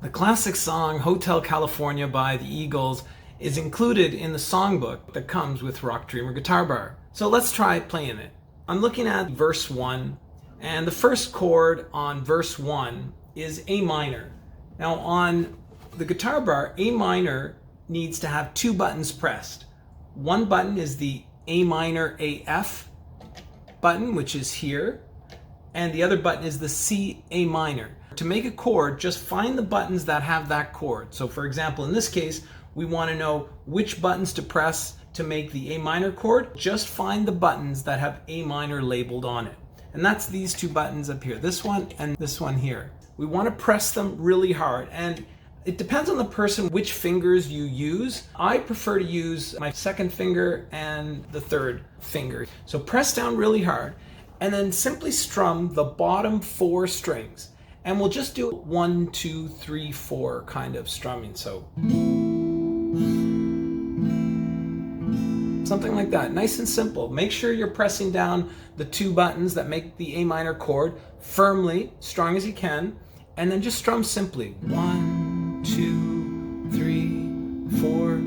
The classic song Hotel California by the Eagles is included in the songbook that comes with Rock Dreamer GuitarBar. So let's try playing it. I'm looking at verse 1, and the first chord on verse 1 is A minor. Now on the GuitarBar, A minor needs to have two buttons pressed. One button is the A minor AF button, which is here, and the other button is the C A minor. To make a chord, just find the buttons that have that chord. So for example, in this case, we want to know which buttons to press to make the A minor chord. Just find the buttons that have A minor labeled on it. And that's these two buttons up here, this one and this one here. We want to press them really hard, and it depends on the person which fingers you use. I prefer to use my second finger and the third finger. So press down really hard and then simply strum the bottom 4 strings. And we'll just do 1, 2, 3, 4 kind of strumming. So something like that, nice and simple. Make sure you're pressing down the two buttons that make the A minor chord firmly, strong as you can, and then just strum simply. 1, 2, 3, 4.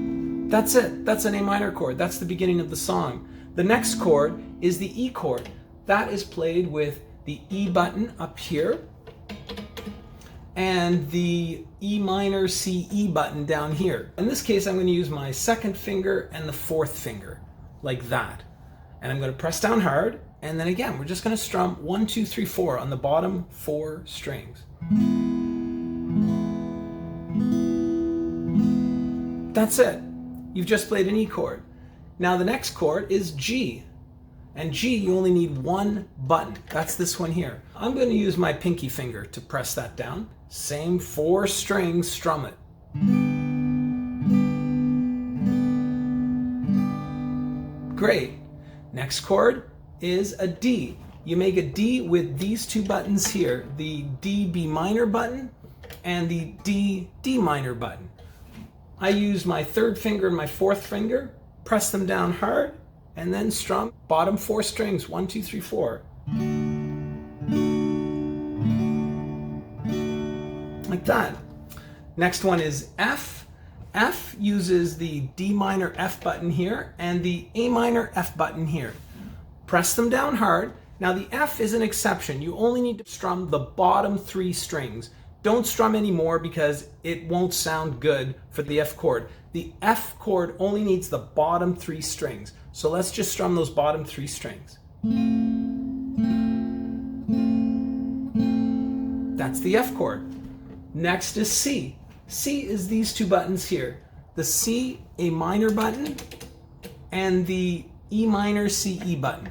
That's it. That's an A minor chord. That's the beginning of the song. The next chord is the E chord. That is played with the E button up here and the E minor CE button down here. In this case, I'm going to use my second finger and the fourth finger, like that. And I'm going to press down hard, and then again, we're just going to strum 1, 2, 3, 4 on the bottom 4 strings. That's it. You've just played an E chord. Now the next chord is G. And G, you only need one button. That's this one here. I'm going to use my pinky finger to press that down. Same 4 strings, strum it. Great. Next chord is a D. You make a D with these two buttons here, the D B minor button and the D D minor button. I use my third finger and my fourth finger, press them down hard, and then strum bottom 4 strings, 1, 2, 3, 4. Like that. Next one is F. F uses the D minor F button here and the A minor F button here. Press them down hard. Now the F is an exception. You only need to strum the bottom 3 strings. Don't strum any more because it won't sound good for the F chord. The F chord only needs the bottom 3 strings. So let's just strum those bottom 3 strings. That's the F chord. Next is C. C is these two buttons here. The C A minor button and the E minor CE button.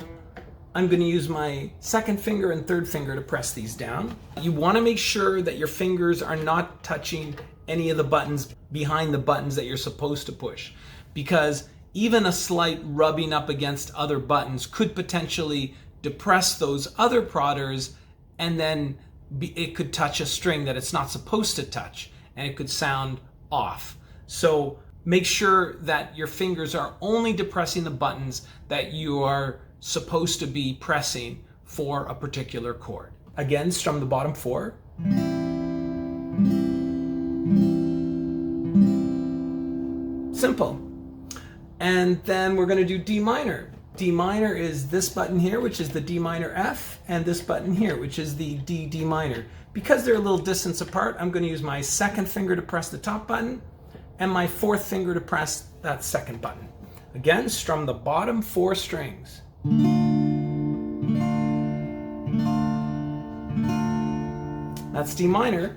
I'm going to use my second finger and third finger to press these down. You want to make sure that your fingers are not touching any of the buttons behind the buttons that you're supposed to push, because even a slight rubbing up against other buttons could potentially depress those other prodders, and then it could touch a string that it's not supposed to touch, and it could sound off. So make sure that your fingers are only depressing the buttons that you are supposed to be pressing for a particular chord. Again, strum the bottom 4. Simple. And then we're going to do D minor. D minor is this button here, which is the D minor F, and this button here, which is the D D minor. Because they're a little distance apart, I'm going to use my second finger to press the top button and my fourth finger to press that second button. Again, strum the bottom 4 strings. That's D minor.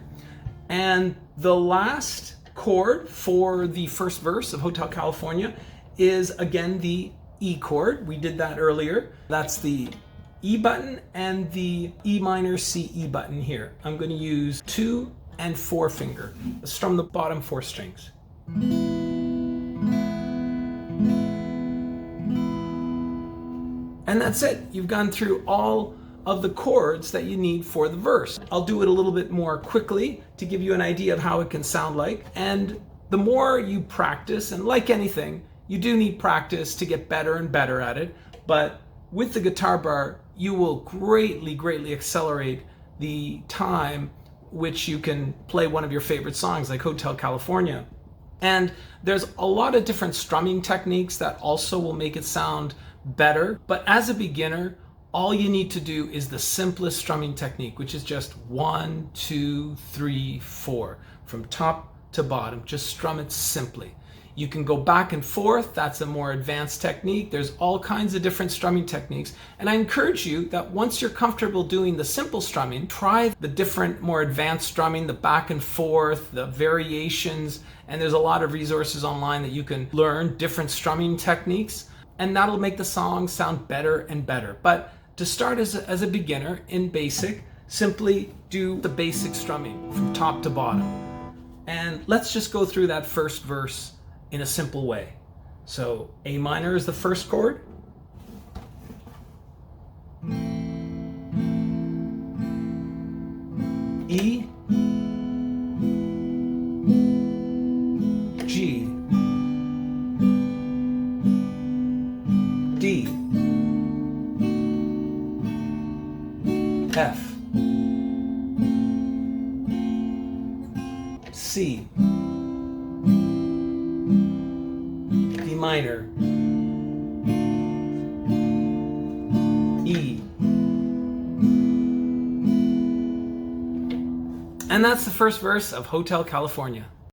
And the last chord for the first verse of Hotel California is again the E chord. We did that earlier. That's the E button and the E minor CE button here. I'm going to use 2 and 4 finger. Strum the bottom 4 strings. And that's it. You've gone through all of the chords that you need for the verse. I'll do it a little bit more quickly to give you an idea of how it can sound like. And the more you practice, and like anything, you do need practice to get better and better at it, but with the GuitarBar, you will greatly accelerate the time which you can play one of your favorite songs like Hotel California. And there's a lot of different strumming techniques that also will make it sound better. But as a beginner, all you need to do is the simplest strumming technique, which is just 1, 2, 3, 4, from top to bottom. Just strum it simply. You can go back and forth. That's a more advanced technique. There's all kinds of different strumming techniques. And I encourage you that once you're comfortable doing the simple strumming, try the different more advanced strumming, the back and forth, the variations. And there's a lot of resources online that you can learn different strumming techniques. And that'll make the song sound better and better. But to start as a beginner in basic, simply do the basic strumming from top to bottom. And let's just go through that first verse in a simple way. So A minor is the first chord. E, G, D, F, C, D minor, E. And that's the first verse of Hotel California.